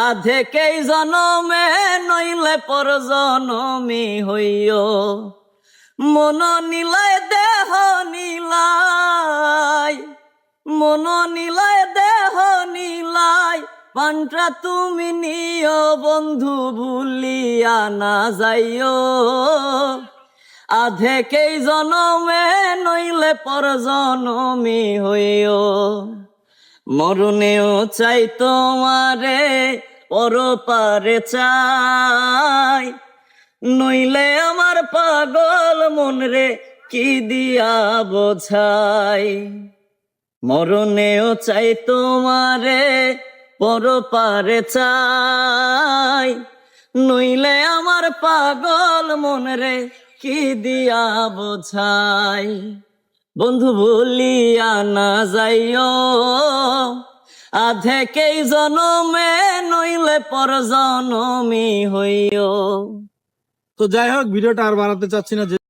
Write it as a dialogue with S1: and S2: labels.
S1: আধেকেই জনমে নইলে পর জনমি হইও। মন নিলায় দেহ নিলাই, মন নিলায় দেহ নিলাই, পান্ত্রা তুমি নিও বন্ধু ভুলিয়া না যাইও। আধেকেই জনমে নইলে পর জনমি হইও। মরণেও চাই তোমারে পরপারে চাই, নইলে আমার পাগল মন রে কি দিয়া বোঝাই। মরণেও চাই তোমারে পরপারে চাই, নইলে আমার পাগল মন রে কি দিয়া বোঝাই। বন্ধু ভুলিয়া না যাইও, আধেকেই জনমে নইলে পর জনমি হইও।
S2: তো যাই হোক, ভিডিওটা আর বানাতে চাচ্ছি না।